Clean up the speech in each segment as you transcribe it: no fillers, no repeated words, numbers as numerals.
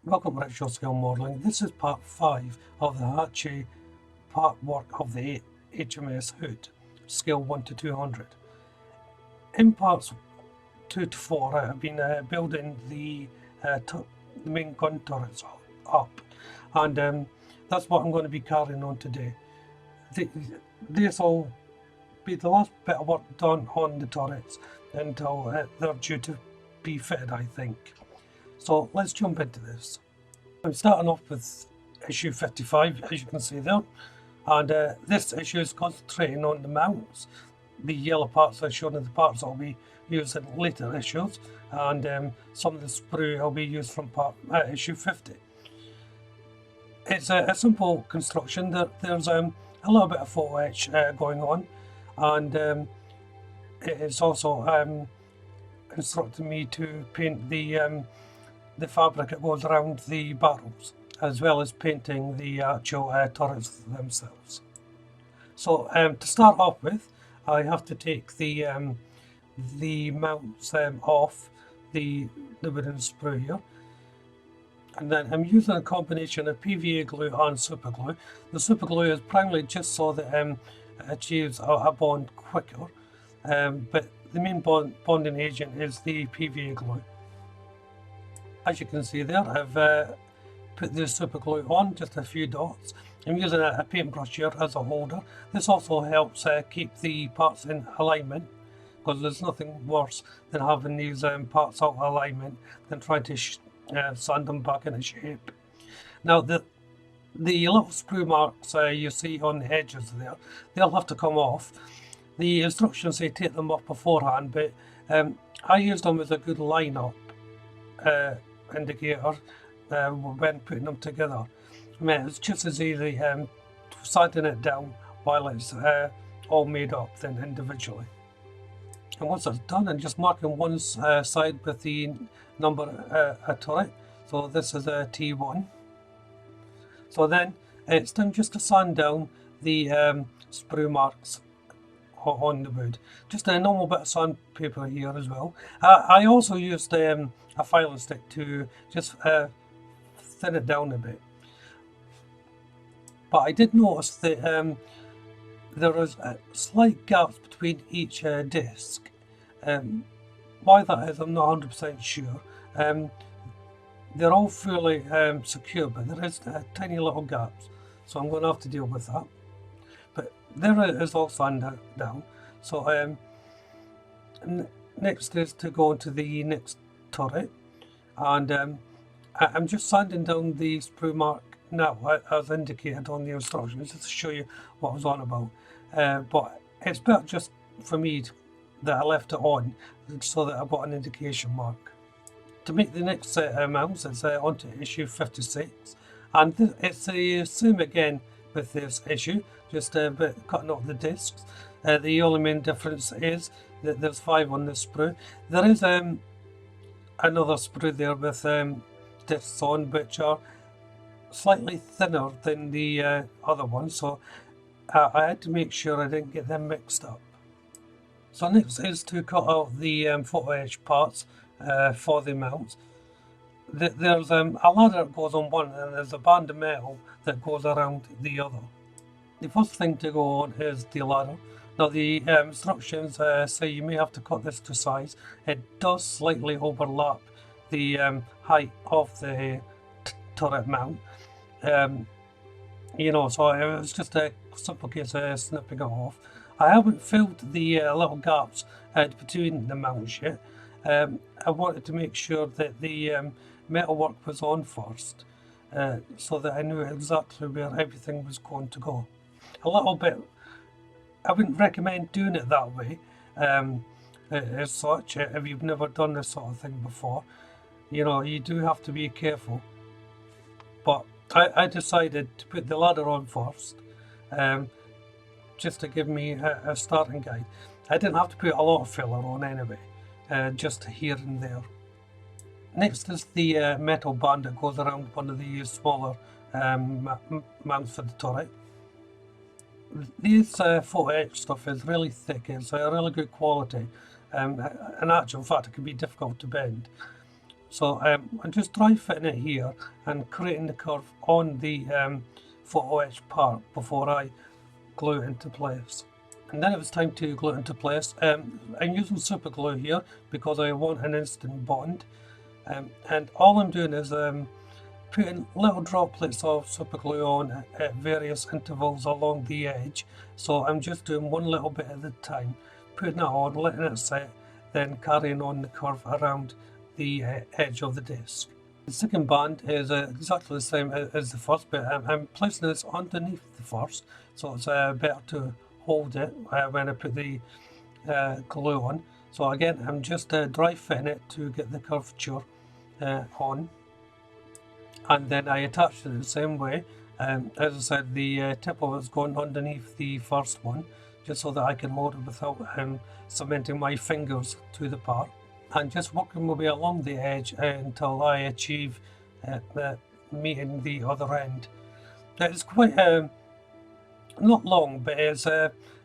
Welcome to Rickshaw Scale Modelling. This is part 5 of the Hachette part work of the HMS Hood, scale 1 to 200. In parts 2 to 4 I have been building the main gun turrets up, and that's what I'm going to be carrying on today. This will be the last bit of work done on the turrets until they're due to be fitted, I think. So let's jump into this. I'm starting off with issue 55, as you can see there, and this issue is concentrating on the mounts. The yellow parts are shown in the parts I'll be used in later issues, and some of the sprue will be used from issue 50. It's a simple construction. There's a little bit of photo etch going on, and it's also instructing me to paint the fabric that goes around the barrels, as well as painting the actual turrets themselves. So to start off with, I have to take the mounts off the wooden sprue here, and then I'm using a combination of PVA glue and super glue. The super glue is primarily just so that it achieves a bond quicker, but the main bonding agent is the PVA glue. As you can see there, I've put the super glue on, just a few dots. I'm using a paintbrush here as a holder. This also helps keep the parts in alignment, because there's nothing worse than having these parts out of alignment than trying to sand them back into shape. Now the little sprue marks you see on the edges there, they'll have to come off. The instructions say take them off beforehand, but I used them as a good line-up indicator when putting them together. I mean, it's just as easy sanding it down while it's all made up then individually. And once that's done, I'm just marking one side with the number a turret. So this is a T1. So then it's time just to sand down the sprue marks on the wood. Just a normal bit of sandpaper here as well. I also used a filing stick to just thin it down a bit. But I did notice that there is slight gaps between each disc. Why that is, I'm not 100% sure. They're all fairly secure, but there is tiny little gaps, so I'm going to have to deal with that. But there it is all sanded down. So next is to go into the next turret, and I'm just sanding down the sprue mark now as indicated on the instructions, just to show you what I was on about. But it's better just for me that I left it on so that I've got an indication mark. To make the next set of mounts, it's onto issue 56, and it's the same again with this issue, just a bit cutting off the discs. The only main difference is that there's 5 on this sprue. There is another sprue there with discs on, which are slightly thinner than the other one, so I had to make sure I didn't get them mixed up. So next is to cut out the photo etch parts for the mounts. There's a ladder that goes on one, and there's a band of metal that goes around the other. The first thing to go on is the ladder. Now the instructions say you may have to cut this to size. It does slightly overlap the height of the turret mount. So it was just a simple case of snipping it off. I haven't filled the little gaps between the mounts yet. I wanted to make sure that the metalwork was on first, so that I knew exactly where everything was going to go. A little bit, I wouldn't recommend doing it that way as such. If you've never done this sort of thing before, you do have to be careful. But I decided to put the ladder on first, just to give me a starting guide. I didn't have to put a lot of filler on anyway, just here and there. Next is the metal band that goes around one of the smaller mounts for the turret. This photo etch stuff is really thick. It's really good quality. In actual fact, it can be difficult to bend. So I'm just dry fitting it here and creating the curve on the photo etch part before I glue it into place. And then it was time to glue it into place. I'm using super glue here because I want an instant bond. And all I'm doing is putting little droplets of super glue on at various intervals along the edge. So I'm just doing one little bit at a time, putting it on, letting it set, then carrying on the curve around the edge of the disc. The second band is exactly the same as the first, but I'm placing this underneath the first, so it's better to hold it when I put the glue on. So again, I'm just dry fitting it to get the curvature on, and then I attached it the same way. As I said, the tip of it's going underneath the first one, just so that I can load it without cementing my fingers to the part, and just working my way along the edge until I achieve meeting the other end. It's quite not long, but it's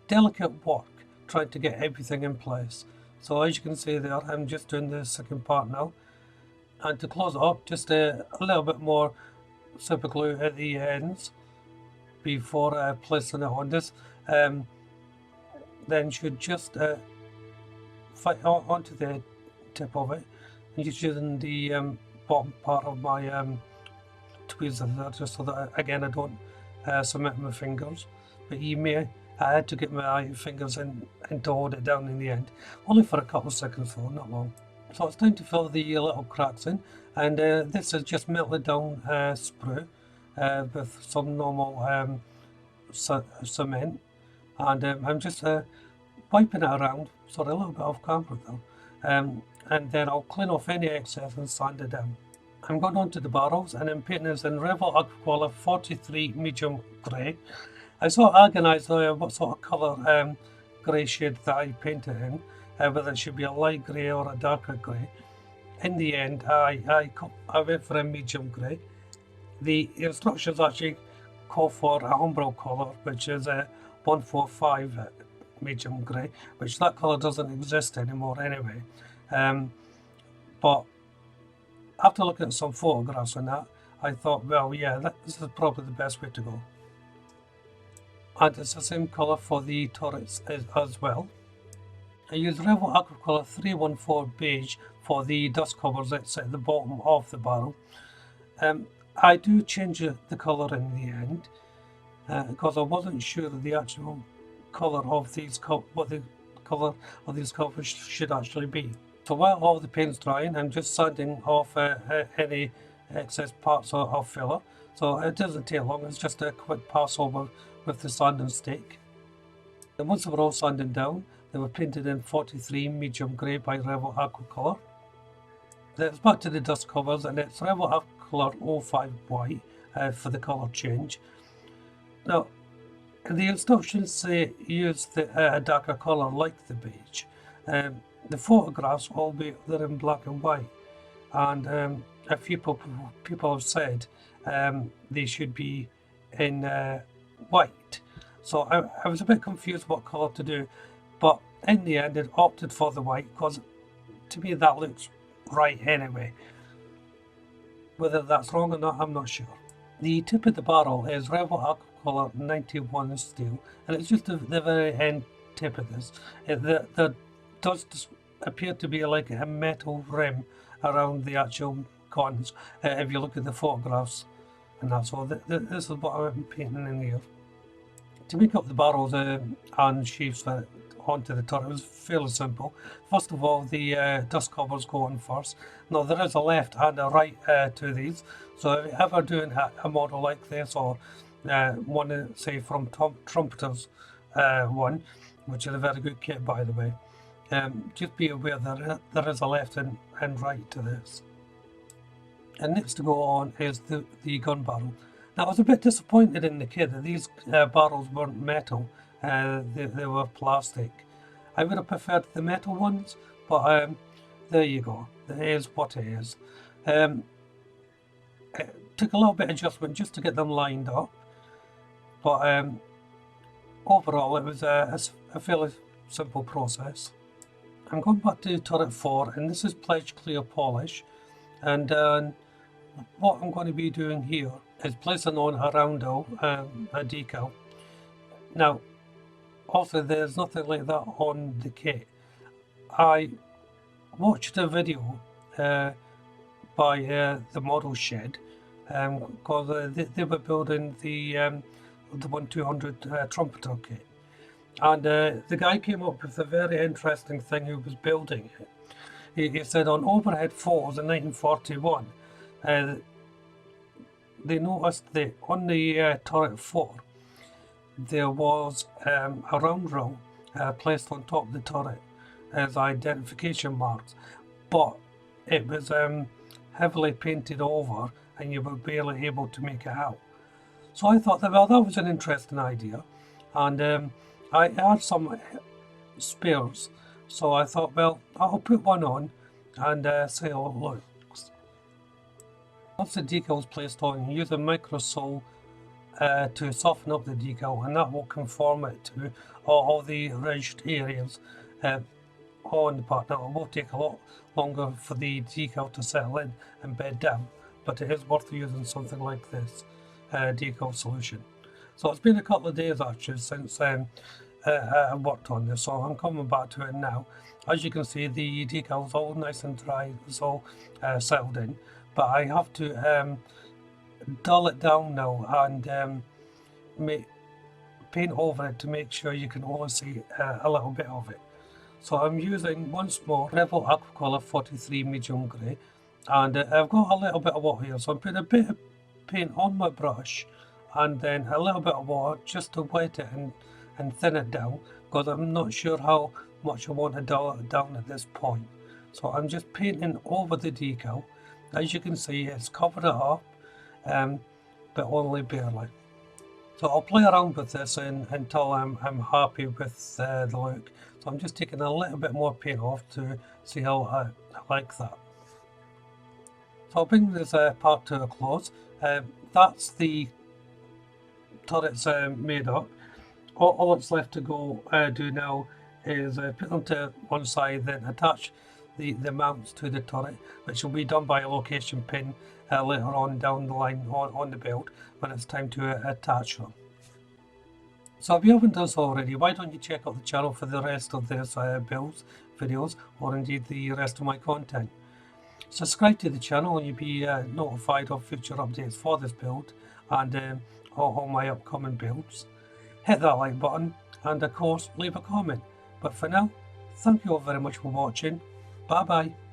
delicate work trying to get everything in place. So as you can see there, I'm just doing the second part now, and to close it up, just a little bit more super glue at the ends before placing it on this. Then should just fit onto the tip of it, and just using the bottom part of my tweezers there, just so that again I don't cement my fingers. But you may, I had to get my fingers in to hold it down in the end, only for a couple of seconds though, not long. So it's time to fill the little cracks in, and this is just melted down sprue with some normal cement, and I'm just wiping it around, sorry, a little bit off camera though, and then I'll clean off any excess and sand it down. I'm going on to the barrels, and I'm painting this in Revell Aquacolor 43 medium grey. I sort of agonised what sort of colour grey shade that I painted in, whether it should be a light grey or a darker grey. In the end, I went for a medium grey. The instructions actually call for a umbrella colour, which is a 145 medium grey, which that colour doesn't exist anymore anyway. But after looking at some photographs and that, I thought, well, yeah, this is probably the best way to go. And it's the same colour for the turrets as well. I use Revell Aquacolor 314 beige for the dust covers that's at the bottom of the barrel. I do change the colour in the end because I wasn't sure of the actual colour of these what the colour of these covers should actually be. So while all the paint's drying, I'm just sanding off any excess parts of filler. So it doesn't take long, it's just a quick pass over with the sanding stick. And once they were all sanded down, they were painted in 43 medium grey by Revell Aquacolor. Then it's back to the dust covers, and it's Revell Aquacolor 05 white for the colour change. Now, the instructions say use a darker colour like the beige. The photographs, albeit they're in black and white, and a few people have said they should be in white. So I was a bit confused what colour to do, but in the end I opted for the white because to me that looks right anyway. Whether that's wrong or not, I'm not sure. The tip of the barrel is Revell Aquacolor 91 steel, and it's just the very end tip of this. There does appear to be like a metal rim around the actual coins if you look at the photographs, and that's all. This is what I'm painting in here. To make up the barrels and sheaths onto the turret was fairly simple. First of all, the dust covers go on first. Now there is a left and a right to these, so if you're ever doing a model like this, or one say from Trumpeter's one, which is a very good kit by the way, just be aware that there is a left and right to this. And next to go on is the gun barrel. Now I was a bit disappointed in the kit that these barrels weren't metal, they were plastic. I would have preferred the metal ones, but there you go, it is what it is. It took a little bit of adjustment just to get them lined up, but overall it was a fairly simple process. I'm going back to turret 4, and this is Pledge Clear Polish. And what I'm going to be doing here is placing on a roundel, a decal. Now, also there's nothing like that on the kit. I watched a video by the model shed because they were building the 1-200 Trumpeter kit, and the guy came up with a very interesting thing. He was building it. He said on overhead falls in 1941, they noticed that on the turret floor there was a roundel placed on top of the turret as identification marks, but it was heavily painted over and you were barely able to make it out. So I thought that, well, that was an interesting idea, and I had some spares, so I thought, well, I'll put one on and see how it looks. Once the decal is placed on, use a microsole to soften up the decal, and that will conform it to all the ridged areas on the part. Now, it will take a lot longer for the decal to settle in and bed down, but it is worth using something like this decal solution. So it's been a couple of days actually since I worked on this, so I'm coming back to it now. As you can see, the decal's all nice and dry, it's all settled in, but I have to dull it down now and paint over it to make sure you can only see a little bit of it. So I'm using once more Rebel Aquacolor 43 medium grey, and I've got a little bit of water here, so I'm putting a bit of paint on my brush and then a little bit of water just to wet it and thin it down, because I'm not sure how much I want to dull it down at this point. So I'm just painting over the decal. As you can see, it's covered it up, but only barely. So I'll play around with this until I'm happy with the look. So I'm just taking a little bit more paint off to see how I like that. So I'll bring this part to a close. That's the turrets made up. All that's left to go do now is put them to one side, then attach the mounts to the turret, which will be done by a location pin later on down the line on the build when it's time to attach them. So if you haven't done so already, why don't you check out the channel for the rest of this builds, videos, or indeed the rest of my content. Subscribe to the channel and you'll be notified of future updates for this build and all my upcoming builds. Hit that like button and of course leave a comment. But for now, thank you all very much for watching. Bye bye.